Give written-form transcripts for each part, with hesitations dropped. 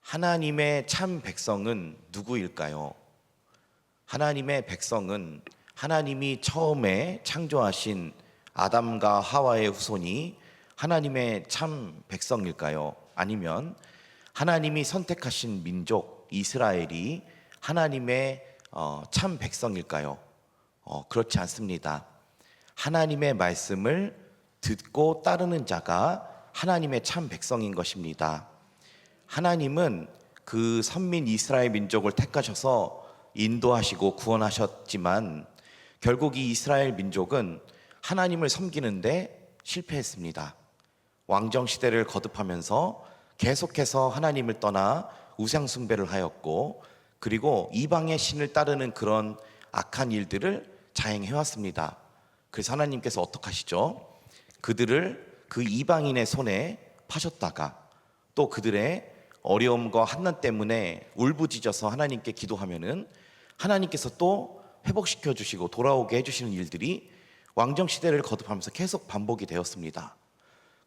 하나님의 참 백성은 누구일까요? 하나님의 백성은 하나님이 처음에 창조하신 아담과 하와의 후손이 하나님의 참 백성일까요? 아니면 하나님이 선택하신 민족 이스라엘이 하나님의 참 백성일까요? 그렇지 않습니다. 하나님의 말씀을 듣고 따르는 자가 하나님의 참 백성인 것입니다. 하나님은 그 선민 이스라엘 민족을 택하셔서 인도하시고 구원하셨지만 결국 이 이스라엘 민족은 하나님을 섬기는데 실패했습니다. 왕정 시대를 거듭하면서 계속해서 하나님을 떠나 우상 숭배를 하였고, 그리고 이방의 신을 따르는 그런 악한 일들을 자행해 왔습니다. 그래서 하나님께서 어떻게 하시죠? 그들을 그 이방인의 손에 파셨다가 또 그들의 어려움과 환난 때문에 울부짖어서 하나님께 기도하면은 하나님께서 또 회복시켜 주시고 돌아오게 해주시는 일들이 왕정 시대를 거듭하면서 계속 반복이 되었습니다.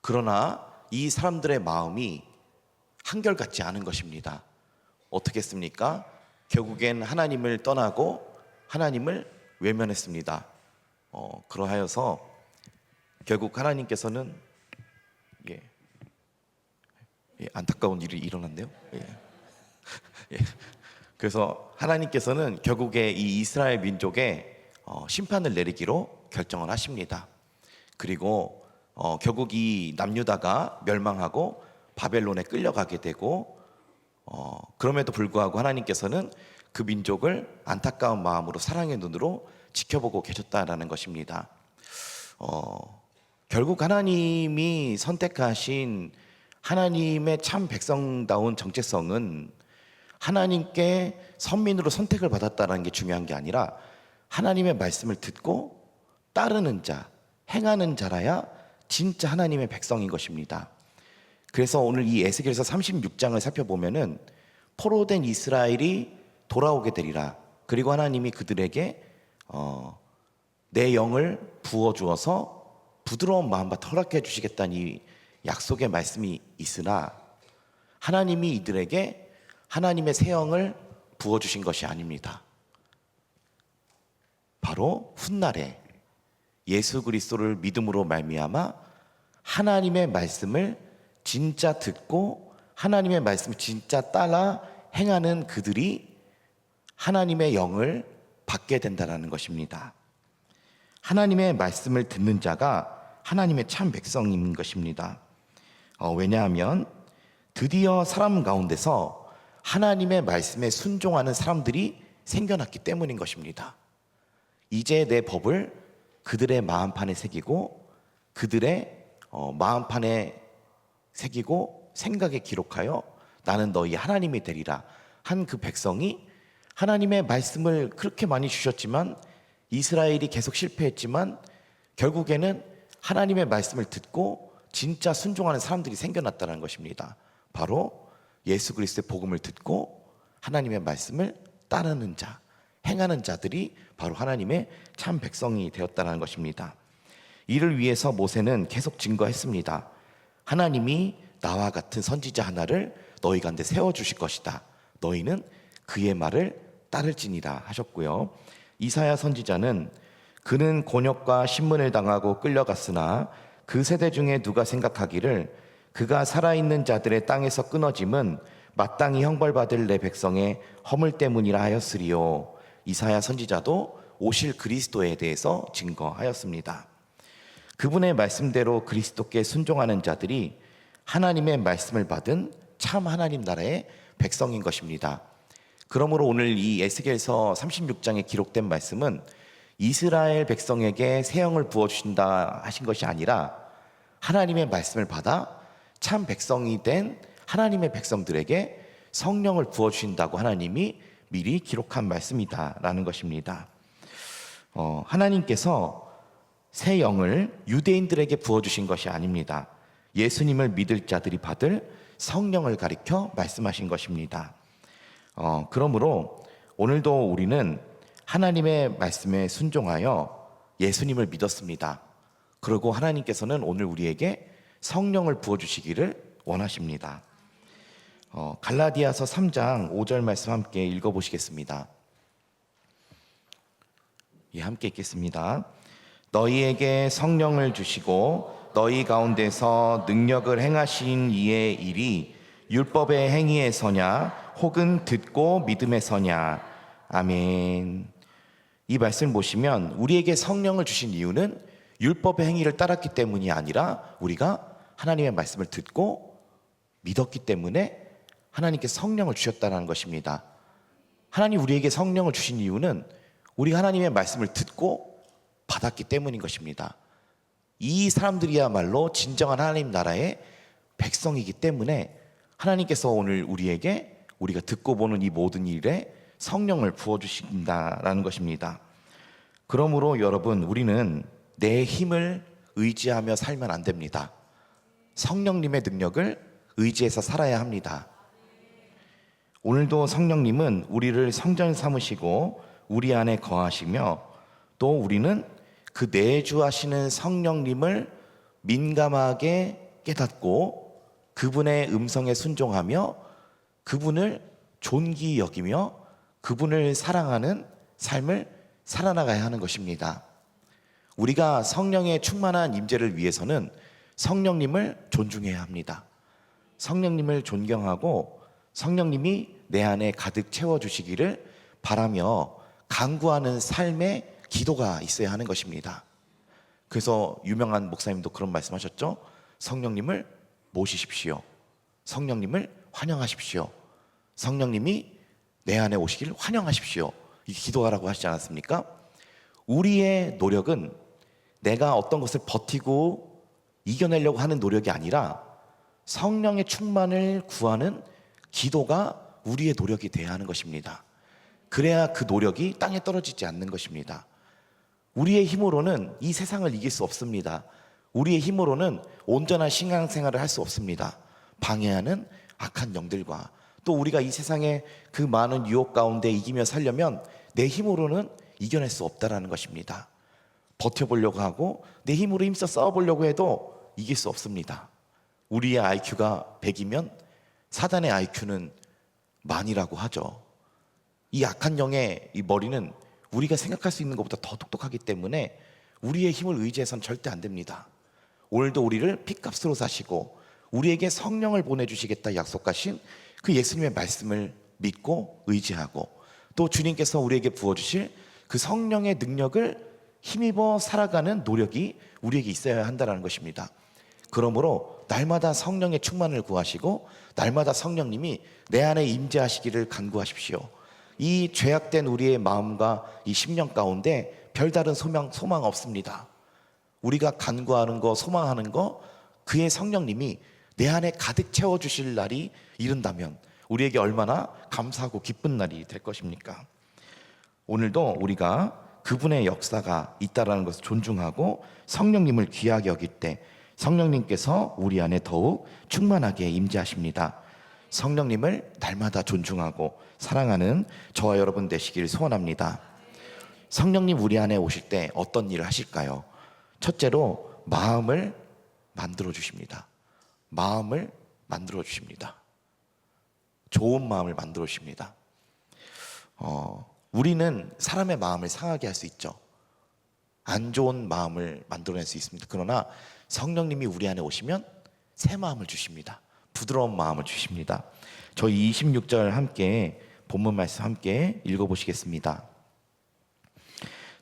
그러나 이 사람들의 마음이 한결같지 않은 것입니다. 어떻게 했습니까? 결국엔 하나님을 떠나고 하나님을 외면했습니다. 그러하여서 결국 하나님께서는 안타까운 일이 일어났네요. 그래서 하나님께서는 결국에 이 이스라엘 민족에 심판을 내리기로 결정을 하십니다. 그리고 결국 이 남유다가 멸망하고 바벨론에 끌려가게 되고, 그럼에도 불구하고 하나님께서는 그 민족을 안타까운 마음으로 사랑의 눈으로 지켜보고 계셨다라는 것입니다. 결국 하나님이 선택하신 하나님의 참 백성다운 정체성은 하나님께 선민으로 선택을 받았다는 게 중요한 게 아니라 하나님의 말씀을 듣고 따르는 자, 행하는 자라야 진짜 하나님의 백성인 것입니다. 그래서 오늘 이 에스겔서 36장을 살펴보면은 포로된 이스라엘이 돌아오게 되리라. 그리고 하나님이 그들에게 내 영을 부어주어서 부드러운 마음과 허락해 주시겠다는 이 약속의 말씀이 있으나 하나님이 이들에게 하나님의 새 영을 부어주신 것이 아닙니다. 바로 훗날에 예수 그리스도를 믿음으로 말미암아 하나님의 말씀을 진짜 듣고 하나님의 말씀을 진짜 따라 행하는 그들이 하나님의 영을 받게 된다는 것입니다. 하나님의 말씀을 듣는 자가 하나님의 참 백성인 것입니다. 왜냐하면 드디어 사람 가운데서 하나님의 말씀에 순종하는 사람들이 생겨났기 때문인 것입니다. 이제 내 법을 그들의 마음판에 새기고 그들의 마음판에 새기고 생각에 기록하여 나는 너희 하나님이 되리라 한 그 백성이 하나님의 말씀을 그렇게 많이 주셨지만 이스라엘이 계속 실패했지만 결국에는 하나님의 말씀을 듣고 진짜 순종하는 사람들이 생겨났다는 것입니다. 바로 예수 그리스도의 복음을 듣고 하나님의 말씀을 따르는 자, 행하는 자들이 바로 하나님의 참 백성이 되었다는 것입니다. 이를 위해서 모세는 계속 증거했습니다. 하나님이 나와 같은 선지자 하나를 너희 가운데 세워주실 것이다. 너희는 그의 말을 따를지니라 하셨고요. 이사야 선지자는 그는 곤욕과 신문을 당하고 끌려갔으나 그 세대 중에 누가 생각하기를 그가 살아있는 자들의 땅에서 끊어짐은 마땅히 형벌받을 내 백성의 허물 때문이라 하였으리요. 이사야 선지자도 오실 그리스도에 대해서 증거하였습니다. 그분의 말씀대로 그리스도께 순종하는 자들이 하나님의 말씀을 받은 참 하나님 나라의 백성인 것입니다. 그러므로 오늘 이 에스겔서 36장에 기록된 말씀은 이스라엘 백성에게 새 영을 부어주신다 하신 것이 아니라 하나님의 말씀을 받아 참 백성이 된 하나님의 백성들에게 성령을 부어주신다고 하나님이 미리 기록한 말씀이다라는 것입니다. 하나님께서 새 영을 유대인들에게 부어주신 것이 아닙니다. 예수님을 믿을 자들이 받을 성령을 가리켜 말씀하신 것입니다. 그러므로 오늘도 우리는 하나님의 말씀에 순종하여 예수님을 믿었습니다. 그리고 하나님께서는 오늘 우리에게 성령을 부어주시기를 원하십니다. 갈라디아서 3장 5절 말씀 함께 읽어보시겠습니다. 예, 함께 읽겠습니다. 너희에게 성령을 주시고 너희 가운데서 능력을 행하신 이의 일이 율법의 행위에서냐 혹은 듣고 믿음에서냐. 아멘. 이 말씀 보시면 우리에게 성령을 주신 이유는 율법의 행위를 따랐기 때문이 아니라 우리가 하나님의 말씀을 듣고 믿었기 때문에 하나님께 성령을 주셨다는 것입니다. 하나님 우리에게 성령을 주신 이유는 우리가 하나님의 말씀을 듣고 받았기 때문인 것입니다. 이 사람들이야말로 진정한 하나님 나라의 백성이기 때문에 하나님께서 오늘 우리에게 우리가 듣고 보는 이 모든 일에 성령을 부어주신다라는 것입니다. 그러므로 여러분, 우리는 내 힘을 의지하며 살면 안 됩니다. 성령님의 능력을 의지해서 살아야 합니다. 오늘도 성령님은 우리를 성전 삼으시고 우리 안에 거하시며 또 우리는 그 내주하시는 성령님을 민감하게 깨닫고 그분의 음성에 순종하며 그분을 존귀 여기며 그분을 사랑하는 삶을 살아나가야 하는 것입니다. 우리가 성령의 충만한 임재를 위해서는 성령님을 존중해야 합니다. 성령님을 존경하고 성령님이 내 안에 가득 채워주시기를 바라며 간구하는 삶의 기도가 있어야 하는 것입니다. 그래서 유명한 목사님도 그런 말씀하셨죠. 성령님을 모시십시오. 성령님을 환영하십시오. 성령님이 내 안에 오시기를 환영하십시오. 이 기도하라고 하시지 않았습니까? 우리의 노력은 내가 어떤 것을 버티고 이겨내려고 하는 노력이 아니라 성령의 충만을 구하는 기도가 우리의 노력이 되어야 하는 것입니다. 그래야 그 노력이 땅에 떨어지지 않는 것입니다. 우리의 힘으로는 이 세상을 이길 수 없습니다. 우리의 힘으로는 온전한 신앙생활을 할 수 없습니다. 방해하는 악한 영들과 또 우리가 이 세상의 그 많은 유혹 가운데 이기며 살려면 내 힘으로는 이겨낼 수 없다라는 것입니다. 버텨보려고 하고 내 힘으로 힘써 싸워보려고 해도 이길 수 없습니다. 우리의 IQ가 100이면 사단의 IQ는 만이라고 하죠. 이 악한 영의 이 머리는 우리가 생각할 수 있는 것보다 더 똑똑하기 때문에 우리의 힘을 의지해서는 절대 안 됩니다. 오늘도 우리를 핏값으로 사시고 우리에게 성령을 보내주시겠다 약속하신 그 예수님의 말씀을 믿고 의지하고 또 주님께서 우리에게 부어주실 그 성령의 능력을 힘입어 살아가는 노력이 우리에게 있어야 한다는 것입니다. 그러므로 날마다 성령의 충만을 구하시고 날마다 성령님이 내 안에 임재하시기를 간구하십시오. 이 죄악된 우리의 마음과 이 심령 가운데 별다른 소망 없습니다. 우리가 간구하는 거, 소망하는 거, 그의 성령님이 내 안에 가득 채워주실 날이 이른다면 우리에게 얼마나 감사하고 기쁜 날이 될 것입니까? 오늘도 우리가 그분의 역사가 있다라는 것을 존중하고 성령님을 귀하게 여길 때 성령님께서 우리 안에 더욱 충만하게 임재하십니다. 성령님을 날마다 존중하고 사랑하는 저와 여러분 되시길 소원합니다. 성령님 우리 안에 오실 때 어떤 일을 하실까요? 첫째로 마음을 만들어 주십니다. 마음을 만들어 주십니다. 좋은 마음을 만들어 주십니다. 우리는 사람의 마음을 상하게 할 수 있죠. 안 좋은 마음을 만들어낼 수 있습니다. 그러나 성령님이 우리 안에 오시면 새 마음을 주십니다. 부드러운 마음을 주십니다. 저희 26절 함께 본문 말씀 함께 읽어보시겠습니다.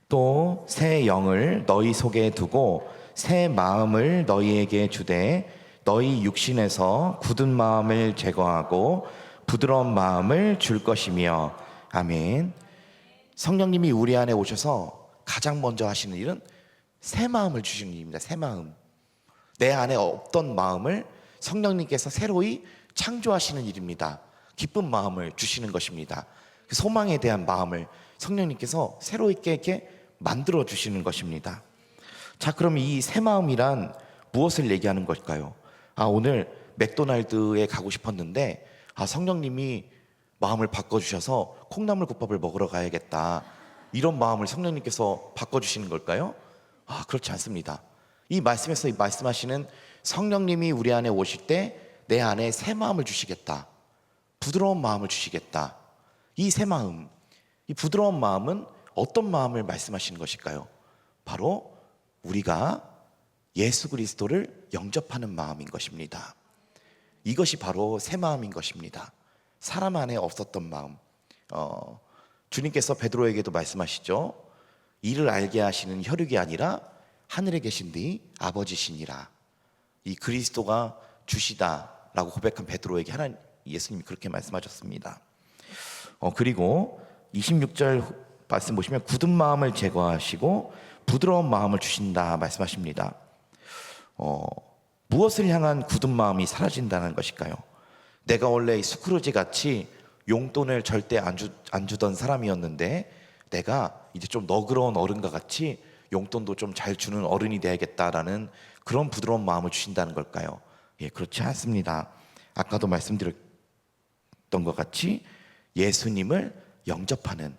또 새 영을 너희 속에 두고 새 마음을 너희에게 주되 너희 육신에서 굳은 마음을 제거하고 부드러운 마음을 줄 것이며. 아멘. 성령님이 우리 안에 오셔서 가장 먼저 하시는 일은 새 마음을 주시는 일입니다. 새 마음. 내 안에 없던 마음을 성령님께서 새로이 창조하시는 일입니다. 기쁜 마음을 주시는 것입니다. 소망에 대한 마음을 성령님께서 새로이 이렇게 만들어 주시는 것입니다. 자, 그럼 이 새 마음이란 무엇을 얘기하는 걸까요? 오늘 맥도날드에 가고 싶었는데 성령님이 마음을 바꿔주셔서 콩나물국밥을 먹으러 가야겠다, 이런 마음을 성령님께서 바꿔주시는 걸까요? 그렇지 않습니다. 이 말씀에서 말씀하시는 성령님이 우리 안에 오실 때 내 안에 새 마음을 주시겠다, 부드러운 마음을 주시겠다. 이 새 마음, 이 부드러운 마음은 어떤 마음을 말씀하시는 것일까요? 바로 우리가 예수 그리스도를 영접하는 마음인 것입니다. 이것이 바로 새 마음인 것입니다. 사람 안에 없었던 마음. 주님께서 베드로에게도 말씀하시죠. 이를 알게 하시는 혈육이 아니라 하늘에 계신 네 아버지시니라. 이 그리스도가 주시다라고 고백한 베드로에게 예수님이 그렇게 말씀하셨습니다. 그리고 26절 말씀 보시면 굳은 마음을 제거하시고 부드러운 마음을 주신다 말씀하십니다. 무엇을 향한 굳은 마음이 사라진다는 것일까요? 내가 원래 스크루지 같이 용돈을 절대 안 주던 사람이었는데 내가 이제 좀 너그러운 어른과 같이 용돈도 좀 잘 주는 어른이 돼야겠다라는 그런 부드러운 마음을 주신다는 걸까요? 예, 그렇지 않습니다. 아까도 말씀드렸던 것 같이 예수님을 영접하는,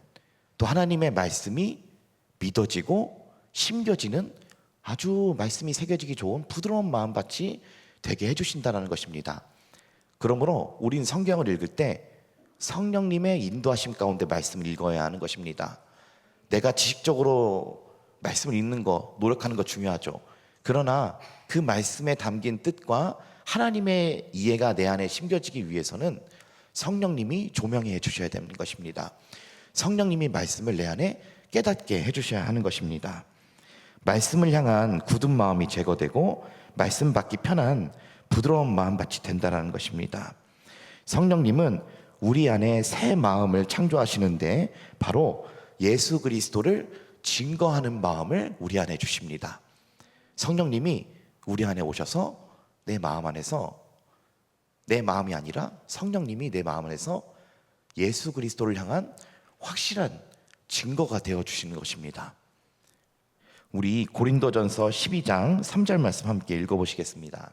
또 하나님의 말씀이 믿어지고 심겨지는 아주 말씀이 새겨지기 좋은 부드러운 마음밭이 되게 해주신다는 것입니다. 그러므로 우린 성경을 읽을 때 성령님의 인도하심 가운데 말씀을 읽어야 하는 것입니다. 내가 지식적으로 말씀을 읽는 거, 노력하는 거 중요하죠. 그러나 그 말씀에 담긴 뜻과 하나님의 이해가 내 안에 심겨지기 위해서는 성령님이 조명해 주셔야 되는 것입니다. 성령님이 말씀을 내 안에 깨닫게 해주셔야 하는 것입니다. 말씀을 향한 굳은 마음이 제거되고 말씀 받기 편한 부드러운 마음밭이 된다는 것입니다. 성령님은 우리 안에 새 마음을 창조하시는데 바로 예수 그리스도를 증거하는 마음을 우리 안에 주십니다. 성령님이 우리 안에 오셔서 내 마음 안에서, 내 마음이 아니라 성령님이 내 마음 안에서 예수 그리스도를 향한 확실한 증거가 되어 주시는 것입니다. 우리 고린도전서 12장 3절 말씀 함께 읽어보시겠습니다.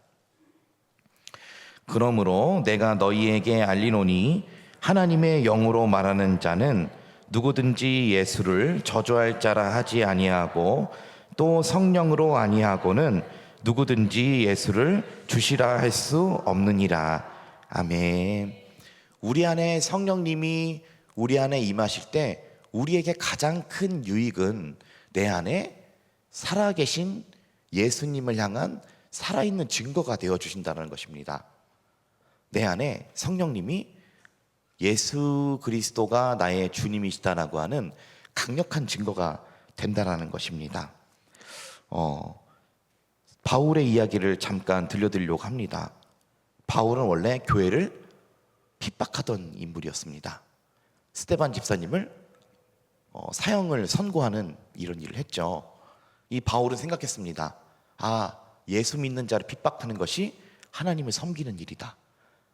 그러므로 내가 너희에게 알리노니 하나님의 영으로 말하는 자는 누구든지 예수를 저주할 자라 하지 아니하고 또 성령으로 아니하고는 누구든지 예수를 주시라 할 수 없느니라. 아멘. 우리 안에 성령님이 우리 안에 임하실 때 우리에게 가장 큰 유익은 내 안에 살아계신 예수님을 향한 살아있는 증거가 되어 주신다는 것입니다. 내 안에 성령님이 예수 그리스도가 나의 주님이시다라고 하는 강력한 증거가 된다는 것입니다. 바울의 이야기를 잠깐 들려드리려고 합니다. 바울은 원래 교회를 핍박하던 인물이었습니다. 스데반 집사님을 사형을 선고하는 이런 일을 했죠. 이 바울은 생각했습니다. 예수 믿는 자를 핍박하는 것이 하나님을 섬기는 일이다.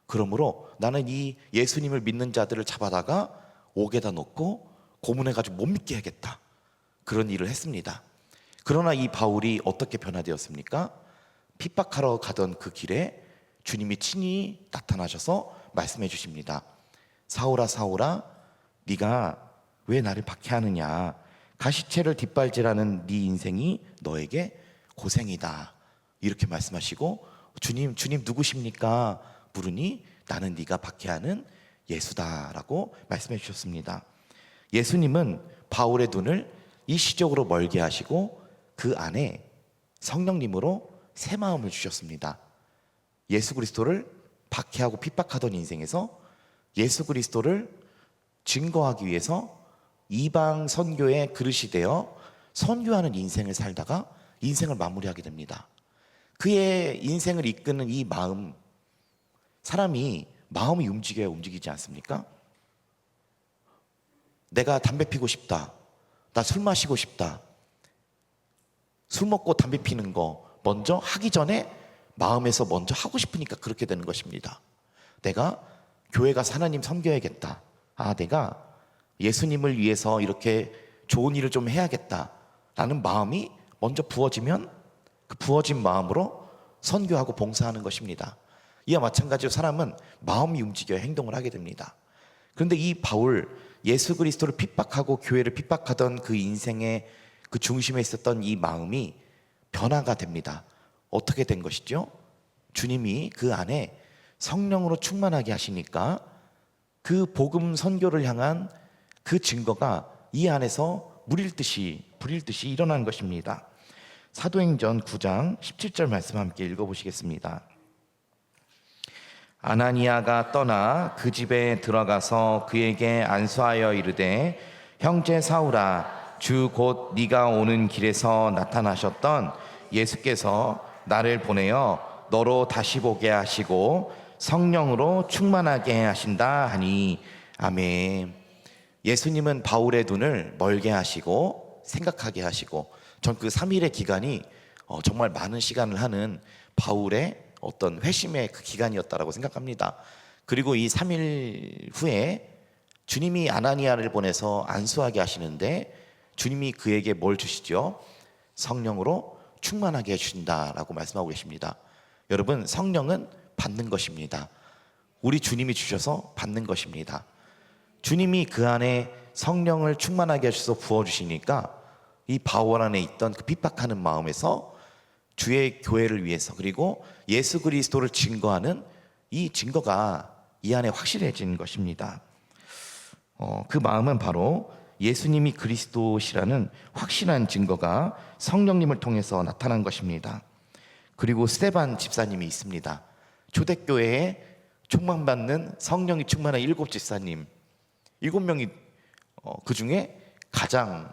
그러므로 나는 이 예수님을 믿는 자들을 잡아다가 옥에다 놓고 고문해가지고 못 믿게 해야겠다. 그런 일을 했습니다. 그러나 이 바울이 어떻게 변화되었습니까? 핍박하러 가던 그 길에 주님이 친히 나타나셔서 말씀해 주십니다. 사울아 사울아, 네가 왜 나를 박해하느냐? 가시채를 뒷발질하는 네 인생이 너에게 고생이다. 이렇게 말씀하시고 주님 누구십니까? 물으니 나는 네가 박해하는 예수다라고 말씀해 주셨습니다. 예수님은 바울의 눈을 일시적으로 멀게 하시고 그 안에 성령님으로 새 마음을 주셨습니다. 예수 그리스도를 박해하고 핍박하던 인생에서 예수 그리스도를 증거하기 위해서 이방 선교의 그릇이 되어 선교하는 인생을 살다가 인생을 마무리하게 됩니다. 그의 인생을 이끄는 이 마음, 사람이 마음이 움직여야 움직이지 않습니까? 내가 담배 피고 싶다. 나 술 마시고 싶다. 술 먹고 담배 피는 거 먼저 하기 전에 마음에서 먼저 하고 싶으니까 그렇게 되는 것입니다. 내가 교회 가서 하나님 섬겨야겠다. 내가 예수님을 위해서 이렇게 좋은 일을 좀 해야겠다라는 마음이 먼저 부어지면 그 부어진 마음으로 선교하고 봉사하는 것입니다. 이와 마찬가지로 사람은 마음이 움직여야 행동을 하게 됩니다. 그런데 이 바울, 예수 그리스도를 핍박하고 교회를 핍박하던 그 인생의 그 중심에 있었던 이 마음이 변화가 됩니다. 어떻게 된 것이죠? 주님이 그 안에 성령으로 충만하게 하시니까 그 복음 선교를 향한 그 증거가 이 안에서 불일 듯이 일어나는 것입니다. 사도행전 9장 17절 말씀 함께 읽어보시겠습니다. 아나니아가 떠나 그 집에 들어가서 그에게 안수하여 이르되, 형제 사울아, 주 곧 네가 오는 길에서 나타나셨던 예수께서 나를 보내어 너로 다시 보게 하시고 성령으로 충만하게 하신다 하니. 아멘. 예수님은 바울의 눈을 멀게 하시고 생각하게 하시고, 전 그 3일의 기간이 정말 많은 시간을 하는 바울의 어떤 회심의 그 기간이었다라고 생각합니다. 그리고 이 3일 후에 주님이 아나니아를 보내서 안수하게 하시는데, 주님이 그에게 뭘 주시죠? 성령으로 충만하게 해주신다라고 말씀하고 계십니다. 여러분, 성령은 받는 것입니다. 우리 주님이 주셔서 받는 것입니다. 주님이 그 안에 성령을 충만하게 하셔서 부어주시니까 이 바울 안에 있던 그 핍박하는 마음에서 주의 교회를 위해서, 그리고 예수 그리스도를 증거하는 이 증거가 이 안에 확실해진 것입니다. 그 마음은 바로 예수님이 그리스도시라는 확실한 증거가 성령님을 통해서 나타난 것입니다. 그리고 스데반 집사님이 있습니다. 초대교회에 총망받는 성령이 충만한 7 집사님, 7명이 그 중에 가장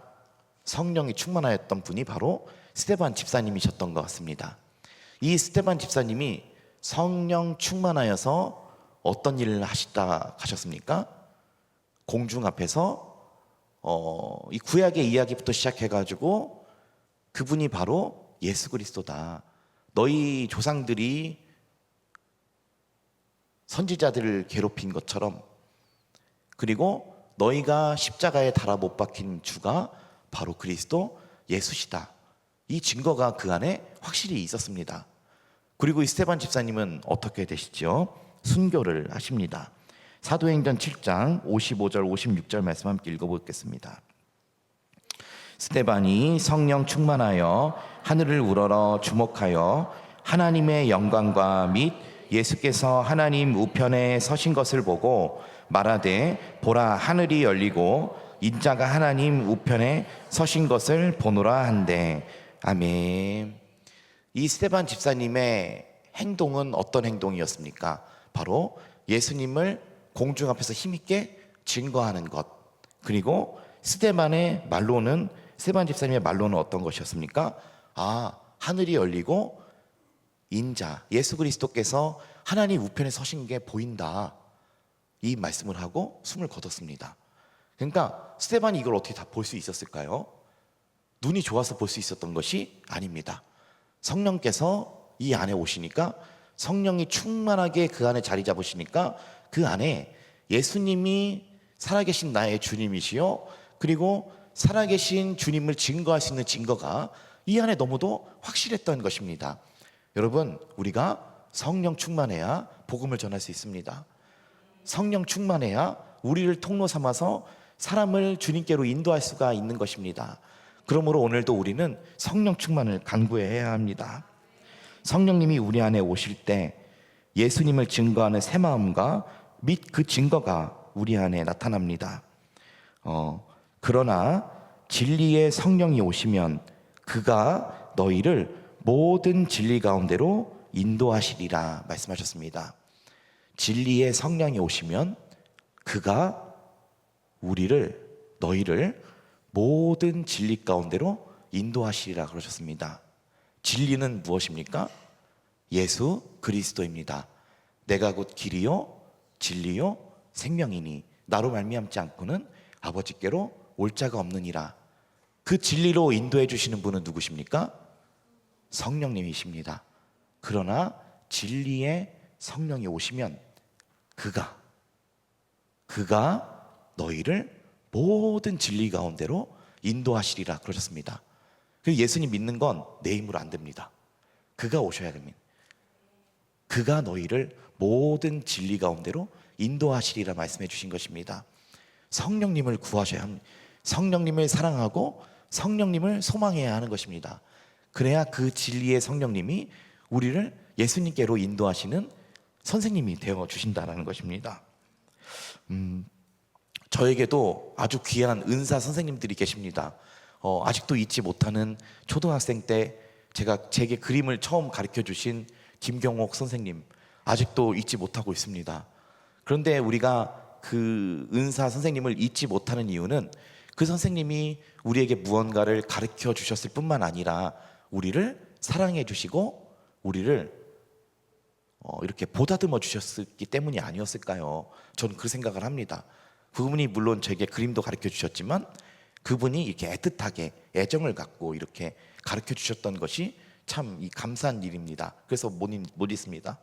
성령이 충만하였던 분이 바로 스데반 집사님이셨던 것 같습니다. 이 스데반 집사님이 성령 충만하여서 어떤 일을 하시다 가셨습니까? 공중 앞에서 이 구약의 이야기부터 시작해가지고 그분이 바로 예수 그리스도다. 너희 조상들이 선지자들을 괴롭힌 것처럼, 그리고 너희가 십자가에 달아 못 박힌 주가 바로 그리스도 예수시다. 이 증거가 그 안에 확실히 있었습니다. 그리고 이 스데반 집사님은 어떻게 되시죠? 순교를 하십니다. 사도행전 7장 55절 56절 말씀 함께 읽어보겠습니다. 스데반이 성령 충만하여 하늘을 우러러 주목하여 하나님의 영광과 및 예수께서 하나님 우편에 서신 것을 보고 말하되, 보라, 하늘이 열리고 인자가 하나님 우편에 서신 것을 보노라 한대. 아멘. 이 스데반 집사님의 행동은 어떤 행동이었습니까? 바로 예수님을 공중 앞에서 힘있게 증거하는 것. 그리고 스데반 집사님의 말로는 어떤 것이었습니까? 하늘이 열리고 인자, 예수 그리스도께서 하나님 우편에 서신 게 보인다. 이 말씀을 하고 숨을 거뒀습니다. 그러니까 스데반이 이걸 어떻게 다 볼 수 있었을까요? 눈이 좋아서 볼 수 있었던 것이 아닙니다. 성령께서 이 안에 오시니까, 성령이 충만하게 그 안에 자리 잡으시니까 그 안에 예수님이 살아계신 나의 주님이시요, 그리고 살아계신 주님을 증거할 수 있는 증거가 이 안에 너무도 확실했던 것입니다. 여러분, 우리가 성령 충만해야 복음을 전할 수 있습니다. 성령 충만해야 우리를 통로 삼아서 사람을 주님께로 인도할 수가 있는 것입니다. 그러므로 오늘도 우리는 성령 충만을 간구해야 합니다. 성령님이 우리 안에 오실 때 예수님을 증거하는 새 마음과 및 그 증거가 우리 안에 나타납니다. 그러나 진리의 성령이 오시면 그가 너희를 모든 진리 가운데로 인도하시리라 말씀하셨습니다. 진리의 성령이 오시면 그가 너희를 모든 진리 가운데로 인도하시리라 그러셨습니다. 진리는 무엇입니까? 예수 그리스도입니다. 내가 곧 길이요 진리요 생명이니 나로 말미암지 않고는 아버지께로 올 자가 없느니라. 그 진리로 인도해 주시는 분은 누구십니까? 성령님이십니다. 그러나 진리의 성령이 오시면 그가 너희를 모든 진리 가운데로 인도하시리라 그러셨습니다. 그리고 예수님 믿는 건 내 힘으로 안 됩니다. 그가 오셔야 됩니다. 그가 너희를 모든 진리 가운데로 인도하시리라 말씀해 주신 것입니다. 성령님을 구하셔야 합니다. 성령님을 사랑하고 성령님을 소망해야 하는 것입니다. 그래야 그 진리의 성령님이 우리를 예수님께로 인도하시는 선생님이 되어 주신다는 것입니다. 저에게도 아주 귀한 은사 선생님들이 계십니다. 아직도 잊지 못하는 초등학생 때 제게 그림을 처음 가르쳐 주신 김경옥 선생님, 아직도 잊지 못하고 있습니다. 그런데 우리가 그 은사 선생님을 잊지 못하는 이유는 그 선생님이 우리에게 무언가를 가르쳐 주셨을 뿐만 아니라 우리를 사랑해 주시고 우리를 이렇게 보다듬어 주셨기 때문이 아니었을까요? 저는 그 생각을 합니다. 그분이 물론 제게 그림도 가르쳐 주셨지만 그분이 이렇게 애틋하게 애정을 갖고 이렇게 가르쳐 주셨던 것이 참 감사한 일입니다. 그래서 못 잊습니다.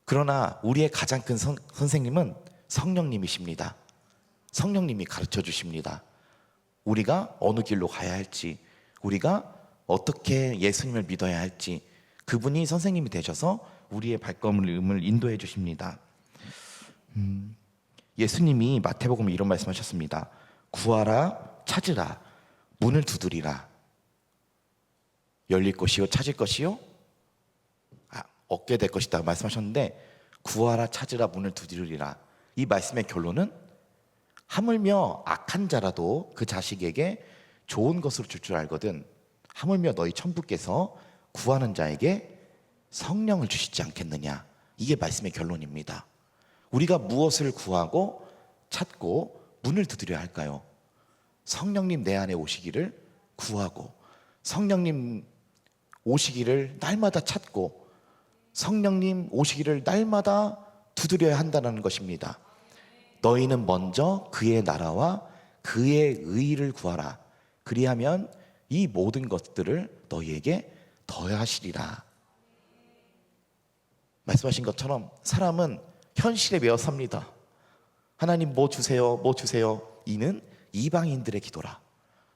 그러나 우리의 가장 큰 선생님은 성령님이십니다. 성령님이 가르쳐 주십니다. 우리가 어느 길로 가야 할지, 우리가 어떻게 예수님을 믿어야 할지, 그분이 선생님이 되셔서 우리의 발걸음을 인도해 주십니다. 예수님이 마태복음에 이런 말씀하셨습니다. 구하라, 찾으라, 문을 두드리라. 열릴 것이요, 찾을 것이요, 얻게 될 것이다 말씀하셨는데, 구하라, 찾으라, 문을 두드리라. 이 말씀의 결론은 하물며 악한 자라도 그 자식에게 좋은 것으로 줄 줄 알거든 하물며 너희 천부께서 구하는 자에게 성령을 주시지 않겠느냐. 이게 말씀의 결론입니다. 우리가 무엇을 구하고 찾고 문을 두드려야 할까요? 성령님 내 안에 오시기를 구하고, 성령님 오시기를 날마다 찾고, 성령님 오시기를 날마다 두드려야 한다는 것입니다. 너희는 먼저 그의 나라와 그의 의를 구하라. 그리하면 이 모든 것들을 너희에게 더하시리라. 말씀하신 것처럼 사람은 현실에 매여 삽니다. 하나님 뭐 주세요, 뭐 주세요. 이는 이방인들의 기도라.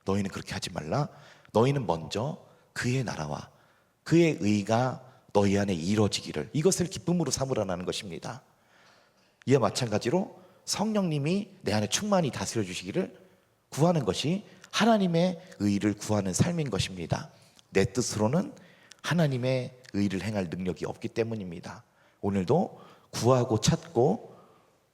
너희는 그렇게 하지 말라. 너희는 먼저 그의 나라와 그의 의가 너희 안에 이루어지기를, 이것을 기쁨으로 삼으라는 것입니다. 이와 마찬가지로 성령님이 내 안에 충만히 다스려 주시기를 구하는 것이 하나님의 의를 구하는 삶인 것입니다. 내 뜻으로는 하나님의 의를 행할 능력이 없기 때문입니다. 오늘도 구하고 찾고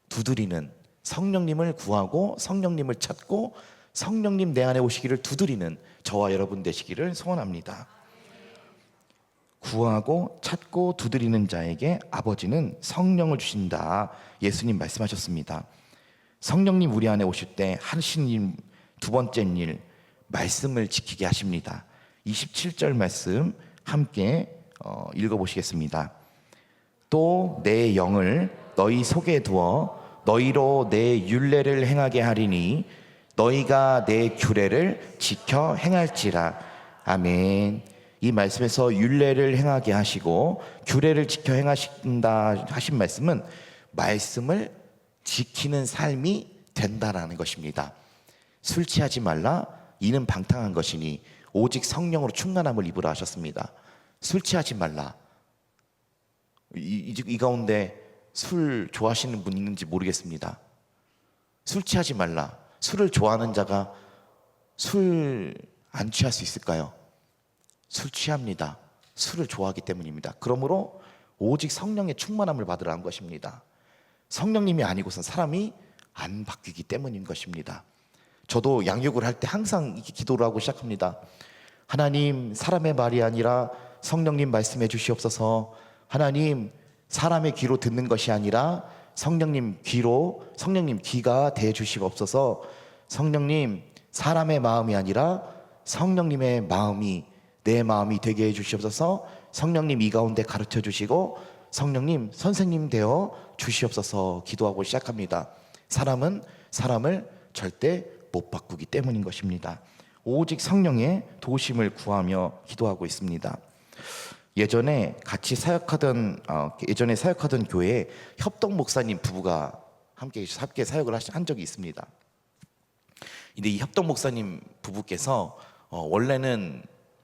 두드리는, 성령님을 구하고 성령님을 찾고 성령님 내 안에 오시기를 두드리는 저와 여러분 되시기를 소원합니다. 구하고 찾고 두드리는 자에게 아버지는 성령을 주신다. 예수님 말씀하셨습니다. 성령님 우리 안에 오실 때 하시는 두 번째 일, 말씀을 지키게 하십니다. 27절 말씀 함께 읽어보시겠습니다. 또 내 영을 너희 속에 두어 너희로 내 율례를 행하게 하리니 너희가 내 규례를 지켜 행할지라. 아멘. 이 말씀에서 율례를 행하게 하시고 규례를 지켜 행하신다 하신 말씀은 말씀을 지키는 삶이 된다라는 것입니다. 술 취하지 말라, 이는 방탕한 것이니 오직 성령으로 충만함을 입으라 하셨습니다. 술 취하지 말라. 이 가운데 술 좋아하시는 분 있는지 모르겠습니다. 술 취하지 말라. 술을 좋아하는 자가 술 안 취할 수 있을까요? 술 취합니다. 술을 좋아하기 때문입니다. 그러므로 오직 성령의 충만함을 받으라는 것입니다. 성령님이 아니고선 사람이 안 바뀌기 때문인 것입니다. 저도 양육을 할 때 항상 이렇게 기도를 하고 시작합니다. 하나님, 사람의 말이 아니라 성령님 말씀해 주시옵소서. 하나님, 사람의 귀로 듣는 것이 아니라 성령님 귀가 대해 주시옵소서. 성령님, 사람의 마음이 아니라 성령님의 마음이 내 마음이 되게 해 주시옵소서. 성령님 이 가운데 가르쳐 주시고 성령님 선생님 되어 주시옵소서 기도하고 시작합니다. 사람은 사람을 절대 못 바꾸기 때문인 것입니다. 오직 성령의 도우심을 구하며 기도하고 있습니다. 예전에 사역하던 교회에 협동 목사님 부부가 함께 사역을 한 적이 있습니다. 근데 이 협동 목사님 부부께서 원래는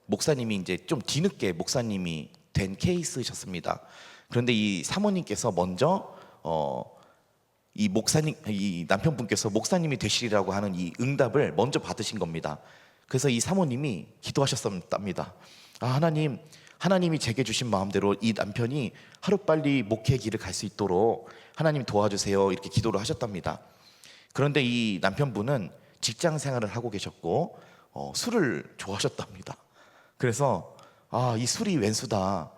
목사님이 이제 좀 뒤늦게 목사님이 된 케이스셨습니다. 그런데 이 사모님께서 먼저 이 남편분께서 목사님이 되시리라고 하는 이 응답을 먼저 받으신 겁니다. 그래서 이 사모님이 기도하셨답니다. 하나님, 하나님이 제게 주신 마음대로 이 남편이 하루빨리 목회 길을 갈 수 있도록 하나님 도와주세요 이렇게 기도를 하셨답니다. 그런데 이 남편분은 직장 생활을 하고 계셨고 술을 좋아하셨답니다. 그래서 이 술이 웬수다.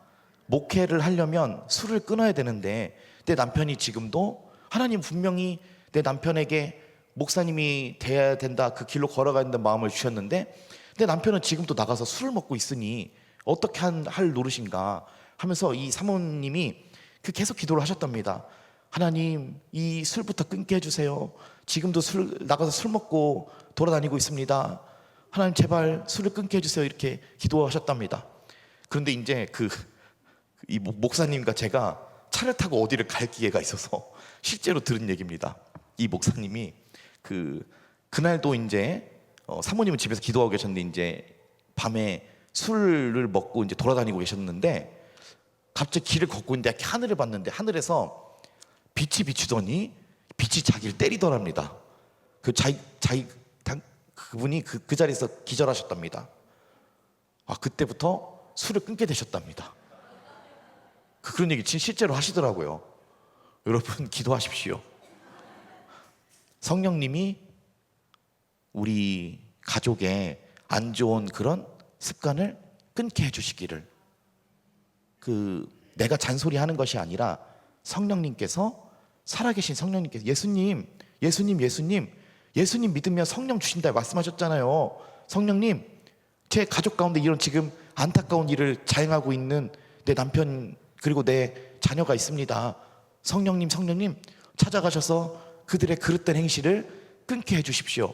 목회를 하려면 술을 끊어야 되는데 내 남편이 지금도 하나님 분명히 내 남편에게 목사님이 돼야 된다, 그 길로 걸어가야 된다는 마음을 주셨는데 내 남편은 지금도 나가서 술을 먹고 있으니 어떻게 할 노릇인가 하면서 이 사모님이 계속 기도를 하셨답니다. 하나님, 이 술부터 끊게 해주세요. 지금도 나가서 술 먹고 돌아다니고 있습니다. 하나님 제발 술을 끊게 해주세요. 이렇게 기도하셨답니다. 그런데 이제 이 목사님과 제가 차를 타고 어디를 갈 기회가 있어서 실제로 들은 얘기입니다. 이 목사님이 그날도 이제 사모님은 집에서 기도하고 계셨는데 이제 밤에 술을 먹고 이제 돌아다니고 계셨는데 갑자기 길을 걷고 있는데 하늘을 봤는데 하늘에서 빛이 비추더니 빛이 자기를 때리더랍니다. 그분이 그 자리에서 기절하셨답니다. 그때부터 술을 끊게 되셨답니다. 그런 얘기 실제로 하시더라고요. 여러분 기도하십시오. 성령님이 우리 가족의 안 좋은 그런 습관을 끊게 해주시기를. 내가 잔소리하는 것이 아니라 성령님께서, 살아계신 성령님께서, 예수님 믿으면 성령 주신다 말씀하셨잖아요. 성령님, 제 가족 가운데 이런 지금 안타까운 일을 자행하고 있는 내 남편 그리고 내 자녀가 있습니다. 성령님 찾아가셔서 그들의 그릇된 행실을 끊게 해주십시오.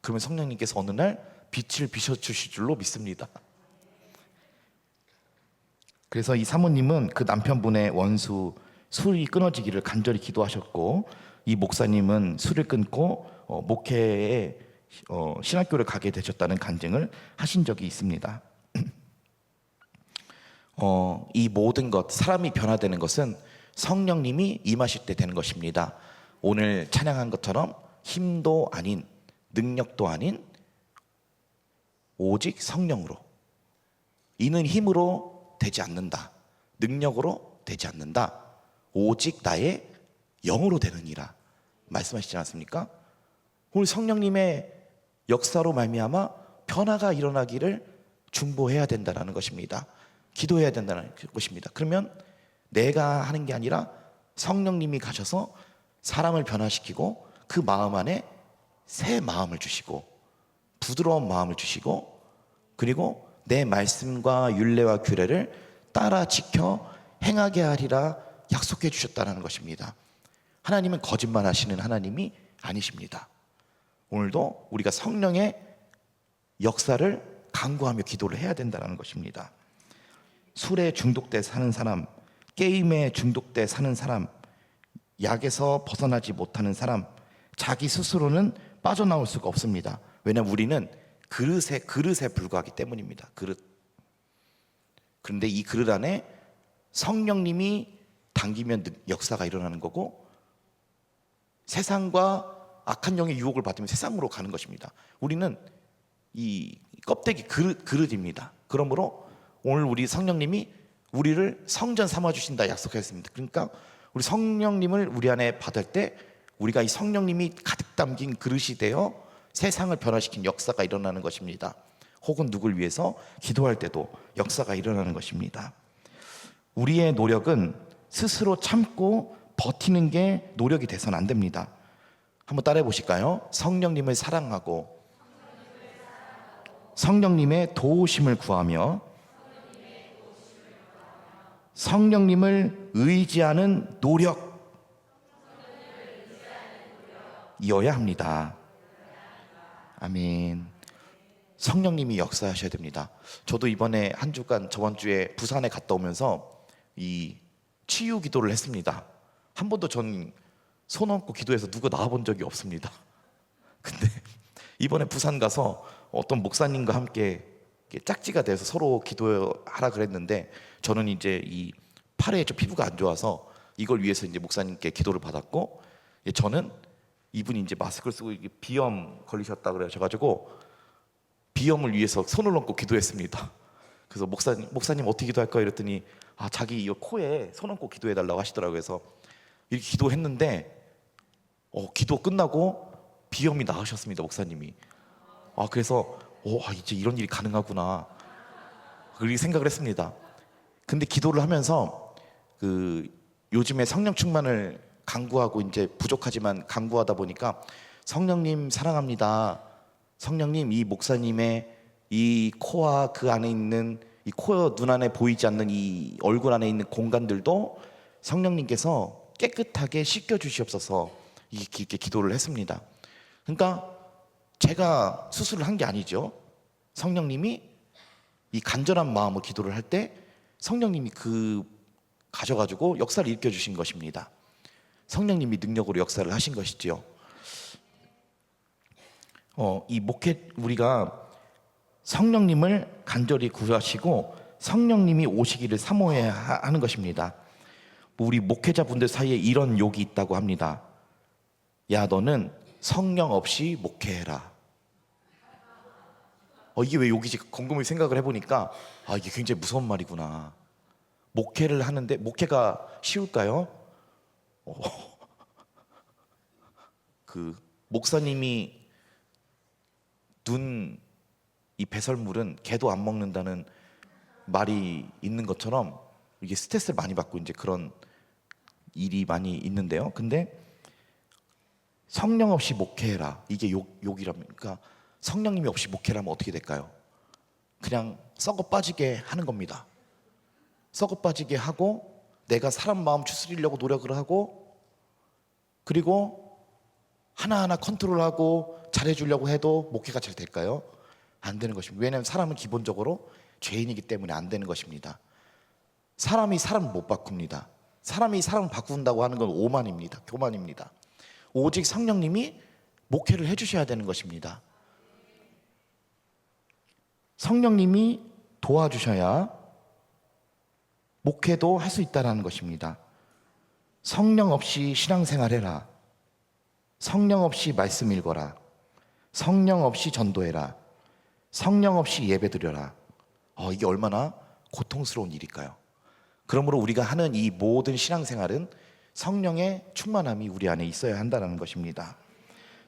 그러면 성령님께서 어느 날 빛을 비춰주실 줄로 믿습니다. 그래서 이 사모님은 그 남편분의 원수 술이 끊어지기를 간절히 기도하셨고, 이 목사님은 술을 끊고 목회에 신학교를 가게 되셨다는 간증을 하신 적이 있습니다. 이 모든 것, 사람이 변화되는 것은 성령님이 임하실 때 되는 것입니다. 오늘 찬양한 것처럼 힘도 아닌, 능력도 아닌, 오직 성령으로. 이는 힘으로 되지 않는다, 능력으로 되지 않는다, 오직 나의 영으로 되느니라 말씀하시지 않습니까? 오늘 성령님의 역사로 말미암아 변화가 일어나기를 중보해야 된다는 것입니다. 기도해야 된다는 것입니다. 그러면 내가 하는 게 아니라 성령님이 가셔서 사람을 변화시키고 그 마음 안에 새 마음을 주시고 부드러운 마음을 주시고, 그리고 내 말씀과 율례와 규례를 따라 지켜 행하게 하리라 약속해 주셨다는 것입니다. 하나님은 거짓말 하시는 하나님이 아니십니다. 오늘도 우리가 성령의 역사를 간구하며 기도를 해야 된다는 것입니다. 술에 중독돼 사는 사람, 게임에 중독돼 사는 사람, 약에서 벗어나지 못하는 사람, 자기 스스로는 빠져나올 수가 없습니다. 왜냐하면 우리는 그릇에 불과하기 때문입니다. 그릇. 그런데 이 그릇 안에 성령님이 당기면 역사가 일어나는 거고, 세상과 악한 영의 유혹을 받으면 세상으로 가는 것입니다. 우리는 이 껍데기 그릇입니다. 그러므로 오늘 우리 성령님이 우리를 성전 삼아 주신다 약속했습니다. 그러니까 우리 성령님을 우리 안에 받을 때 우리가 이 성령님이 가득 담긴 그릇이 되어 세상을 변화시킨 역사가 일어나는 것입니다. 혹은 누굴 위해서 기도할 때도 역사가 일어나는 것입니다. 우리의 노력은 스스로 참고 버티는 게 노력이 돼서는 안 됩니다. 한번 따라해 보실까요? 성령님을 사랑하고 성령님의 도우심을 구하며 성령님을 의지하는 노력 이어야 합니다. 아멘. 성령님이 역사하셔야 됩니다. 저도 이번에 한 주간, 저번 주에 부산에 갔다 오면서 이 치유 기도를 했습니다. 한 번도 전 손 얹고 기도해서 누가 나와본 적이 없습니다. 근데 이번에 부산 가서 어떤 목사님과 함께 짝지가 돼서 서로 기도하라 그랬는데, 저는 이제 이 팔에 저 피부가 안 좋아서 이걸 위해서 이제 목사님께 기도를 받았고, 저는 이분이 이제 마스크를 쓰고 이게 비염 걸리셨다 그래가지고 비염을 위해서 손을 얹고 기도했습니다. 그래서 목사님 어떻게 기도할까요? 이랬더니 자기 이 코에 손 얹고 기도해 달라고 하시더라고요. 그래서 이렇게 기도했는데 기도 끝나고 비염이 나으셨습니다, 목사님이. 그래서 이제 이런 일이 가능하구나 그렇게 생각을 했습니다. 근데 기도를 하면서 요즘에 성령 충만을 간구하고 이제 부족하지만 간구하다 보니까 성령님 사랑합니다. 성령님 이 목사님의 이 코와 그 안에 있는 이 코 눈 안에 보이지 않는 이 얼굴 안에 있는 공간들도 성령님께서 깨끗하게 씻겨 주시옵소서 이렇게 기도를 했습니다. 그러니까 제가 수술을 한 게 아니죠. 성령님이 이 간절한 마음으로 기도를 할 때 성령님이 가셔가지고 역사를 일으켜 주신 것입니다. 성령님이 능력으로 역사를 하신 것이지요. 이 목회 우리가 성령님을 간절히 구하시고 성령님이 오시기를 사모해야 하는 것입니다. 우리 목회자분들 사이에 이런 욕이 있다고 합니다. 야, 너는 성령 없이 목회해라. 이게 왜 욕이지? 곰곰이 생각을 해보니까 이게 굉장히 무서운 말이구나. 목회를 하는데 목회가 쉬울까요? 목사님이 이 배설물은 개도 안 먹는다는 말이 있는 것처럼 이게 스트레스를 많이 받고 이제 그런 일이 많이 있는데요. 근데 성령 없이 목회해라. 이게 욕이랍니까? 성령님이 없이 목회를 하면 어떻게 될까요? 그냥 썩어 빠지게 하는 겁니다. 썩어 빠지게 하고 내가 사람 마음 추스리려고 노력을 하고 그리고 하나하나 컨트롤하고 잘해주려고 해도 목회가 잘 될까요? 안 되는 것입니다. 왜냐하면 사람은 기본적으로 죄인이기 때문에 안 되는 것입니다. 사람이 사람을 못 바꿉니다. 사람이 사람을 바꾼다고 하는 건 오만입니다. 교만입니다. 오직 성령님이 목회를 해주셔야 되는 것입니다. 성령님이 도와주셔야 목회도 할 수 있다는 것입니다. 성령 없이 신앙생활해라. 성령 없이 말씀 읽어라. 성령 없이 전도해라. 성령 없이 예배드려라. 이게 얼마나 고통스러운 일일까요? 그러므로 우리가 하는 이 모든 신앙생활은 성령의 충만함이 우리 안에 있어야 한다는 것입니다.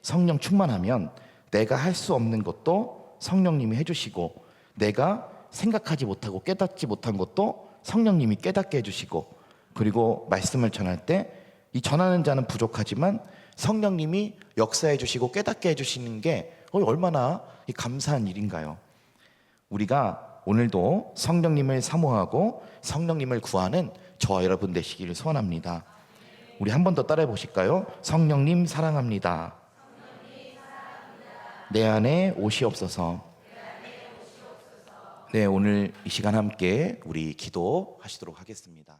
성령 충만하면 내가 할 수 없는 것도 성령님이 해주시고 내가 생각하지 못하고 깨닫지 못한 것도 성령님이 깨닫게 해주시고 그리고 말씀을 전할 때 이 전하는 자는 부족하지만 성령님이 역사해 주시고 깨닫게 해주시는 게 얼마나 감사한 일인가요? 우리가 오늘도 성령님을 사모하고 성령님을 구하는 저와 여러분 되시기를 소원합니다. 우리 한 번 더 따라해 보실까요? 성령님 사랑합니다. 내 안에 오시옵소서. 네, 오늘 이 시간 함께 우리 기도하시도록 하겠습니다.